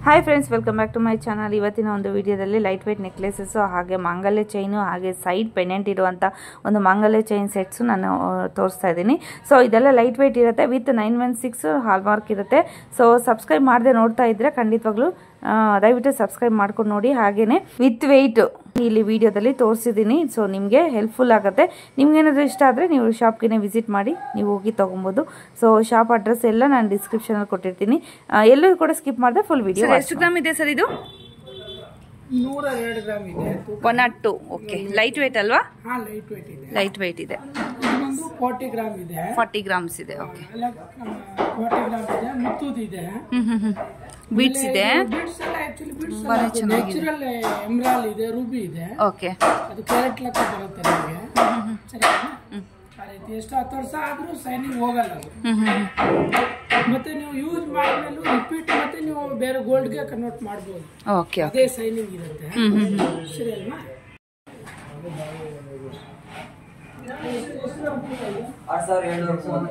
Hi friends, welcome back to my channel. ಇವತ್ತಿನ ಒಂದು ವಿಡಿಯೋದಲ್ಲಿ ಲೈಟ್ ವೇಟ್ ನೆಕ್ಲೆಸಸ್ಸು ಹಾಗೆ ಮಾಂಗಲ್ಯ ಚೈನು ಹಾಗೆ ಸೈಡ್ ಪೆಂಡೆಂಟ್ ಇರುವಂಥ ಒಂದು ಮಾಂಗಲ್ಯ ಚೈನ್ ಸೆಟ್ಸು ನಾನು ತೋರಿಸ್ತಾ ಇದ್ದೀನಿ. ಸೊ ಇದೆಲ್ಲ ಲೈಟ್ ವೇಟ್ ಇರುತ್ತೆ, ವಿತ್ 916 ಹಾಲ್ಮಾರ್ಕ್ ಇರುತ್ತೆ. ಸೊ ಸಬ್ಸ್ಕ್ರೈಬ್ ಮಾಡದೆ ನೋಡ್ತಾ ಇದ್ದರೆ ಖಂಡಿತವಾಗ್ಲೂ ದಯವಿಟ್ಟು ಸಬ್ಸ್ಕ್ರೈಬ್ ಮಾಡ್ಕೊಂಡು ನೋಡಿ. ಹಾಗೆಯೇ ವಿತ್ ವೆಯ್ಟ್ ಇಲ್ಲಿ ವಿಡಿಯೋದಲ್ಲಿ ತೋರಿಸಿದ್ದೀನಿ. ಸೊ ನಿಮಗೆ ಹೆಲ್ಪ್ಫುಲ್ ಆಗುತ್ತೆ. ನಿಮ್ಗೇನಾದರೂ ಇಷ್ಟ ಆದರೆ ನೀವು ಶಾಪ್ಗೆ ವಿಸಿಟ್ ಮಾಡಿ ನೀವು ಹೋಗಿ ತೊಗೊಬೋದು. ಸೊ ಶಾಪ್ ಅಡ್ರೆಸ್ ಎಲ್ಲ ನಾನು ಡಿಸ್ಕ್ರಿಪ್ಷನಲ್ಲಿ ಕೊಟ್ಟಿರ್ತೀನಿ. ಎಲ್ಲೂ ಕೂಡ ಸ್ಕಿಪ್ ಮಾಡಿದೆ ಫುಲ್ ವಿಡಿಯೋ. ಎಷ್ಟು ಗ್ರಾಮ್ ಇದೆ ಸರ್ ಇದು? 102 ಗ್ರಾಮ್ ಇದೆ. 102. ಓಕೆ, ಲೈಟ್ ವೇಟ್ ಅಲ್ವಾ? ಹಾಂ, ಲೈಟ್ ವೇಟ್ ಇದೆ. ಲೈಟ್ ವೇಟ್ ಇದೆ. 40 ಗ್ರಾಮ್ ಇದೆ. 40 ಗ್ರಾಮ್ಸ್ ಇದೆ. ಓಕೆ, 40 ಗ್ರಾಮ್ ಇದೆ. ಮುತ್ತುದು ಇದೆ. ಬೀಡ್ಸ್ ಇದೆ. ಬೀಡ್ಸ್ ಎಲ್ಲ ಆಕ್ಚುಲಿ ಬೀಡ್ಸ್ ನ್ಯಾಚುರಲ್ ಎಮರಾಲ್ ಇದೆ, ರೂಬಿ ಇದೆ. ಓಕೆ, ಅದು ಕ್ಯಾರೆಟ್ ಲೆಕ್ಕ ಬರುತ್ತೆ ನಿಮಗೆ. ಸರಿನಾ? ಆ ರೀತಿ ಎಷ್ಟು 10 ವರ್ಷ ಆದ್ರೂ ಸೈನಿಂಗ್ ಹೋಗಲ್ಲ ಅದು. ಮತ್ತೆ ನೀವು ಯೂಸ್ ಮಾಡಿದ್ಮೇಲೂ ರಿಪೀಟ್ ಮತ್ತೆ ನೀವು ಬೇರೆ ಗೋಲ್ಡ್ಗೆ ಕನ್ವರ್ಟ್ ಮಾಡ್ಬೋದು. ಓಕೆ, ಅದೇ ಸೈನಿಂಗ್ ಇರುತ್ತೆ. ಸರಿ ಅಲ್ವಾ? 8730.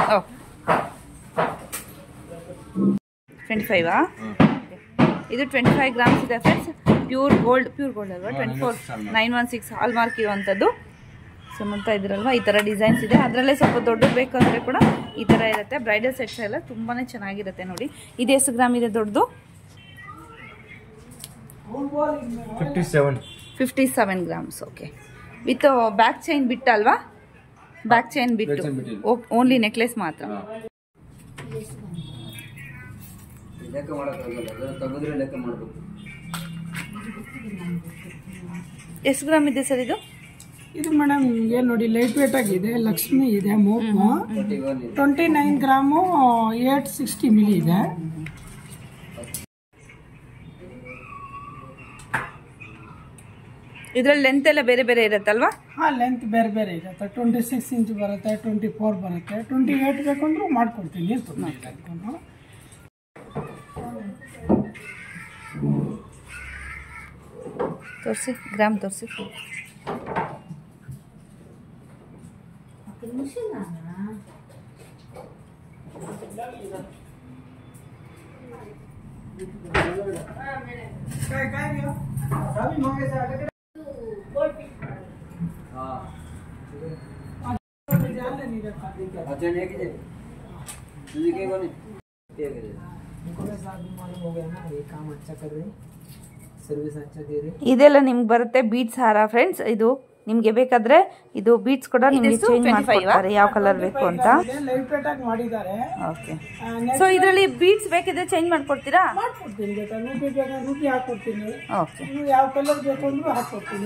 ಓ 25. ಇದು 25 ಗ್ರಾಮ್ಸ್ ಇದೆ ಫ್ರೆಂಡ್ಸ್. ಪ್ಯೂರ್ ಗೋಲ್ಡ್ ಅಲ್ವಾ? 916 ಹಾಲ್ ಮಾರ್ಕ್ ಇರುವಂಥದ್ದು. ಸೊ ನೋಡ್ತಾ ಇದ್ದೀರಲ್ವಾ, ಈ ಥರ ಡಿಸೈನ್ಸ್ ಇದೆ. ಅದರಲ್ಲೇ ಸ್ವಲ್ಪ ದೊಡ್ಡದು ಬೇಕಂದರೆ ಕೂಡ ಈ ಥರ ಇರುತ್ತೆ. ಬ್ರೈಡಲ್ ಸೆಟ್ಸ್ ಎಲ್ಲ ತುಂಬಾ ಚೆನ್ನಾಗಿರುತ್ತೆ ನೋಡಿ. ಇದು ಎಷ್ಟು ಗ್ರಾಮ್ ಇದೆ ದೊಡ್ಡದು? 57 grams. Okay, with back chain ಬಿಟ್ಟು ಅಲ್ವಾ? ಬ್ಯಾಕ್ ಚೈನ್ ಬಿಟ್ಟು ಓನ್ಲಿ ನೆಕ್ಲೆಸ್ ಮಾತ್ರ. ಎಷ್ಟು ಗ್ರಾಮ್ ಇದೆ ಸರ್ ಇದು? ಇದು ಮೇಡಮ್ ಏನು ನೋಡಿ, ಲೈಟ್ ವೇಟ್ ಆಗಿದೆ. ಲಕ್ಷ್ಮಿ ಇದೆ, ಮೋಪು 29 ಗ್ರಾಮು 860 ಮಿಲಿ ಇದೆ. ಇದರಲ್ಲಿ ಲೆಂತ್ ಎಲ್ಲ ಬೇರೆ ಬೇರೆ ಇರುತ್ತಲ್ವಾ? ಹಾಂ, ಲೆಂತ್ ಬೇರೆ ಬೇರೆ ಇರುತ್ತೆ. 26 ಇಂಚ್ ಬರುತ್ತೆ, 24 ಬರುತ್ತೆ, 28 ಬೇಕಂದ್ರೂ ಮಾಡ್ಕೊಡ್ತೀನಿ. ತೋರಿಸಿ, ಗ್ರಾಮ್ ತೋರಿಸಿ. ಇದೆಲ್ಲ ನಿಮ್ಗೆ ಬರುತ್ತೆ ಬೀಡ್ಸ್ ಹಾರ ಫ್ರೆಂಡ್ಸ್. ಇದು ನಿಮ್ಗೆ ಬೇಕಾದ್ರೆ ಇದು ಬೀಡ್ಸ್ ಕೂಡ ನಿಮ್ಗೆ ಚೇಂಜ್ ಮಾಡ್ಕೊಡ್ತಾರೆ, ಯಾವ ಕಲರ್ ಬೇಕು ಅಂತ. ಲೈಟ್ ವೇಟ್ ಆಗಿ ಮಾಡಿದ್ದಾರೆ. ಓಕೆ, ಸೊ ಇದರಲ್ಲಿ ಬೀಡ್ಸ್ ಬೇಕಿದ್ರೆ ಚೇಂಜ್ ಮಾಡ್ಕೊಡ್ತೀರಾ? ಮಾಡ್ಕೊಡ್ತೀನಿ. ರೂಪಿ ಬೇಕಾದ್ರೆ ರೂಪಿ ಹಾಕೊಡ್ತೀನಿ. ಓಕೆ, ಯಾವ ಕಲರ್ ಬೇಕು ಅಂದ್ರೂ ಹಾಕೊಡ್ತೀನಿ.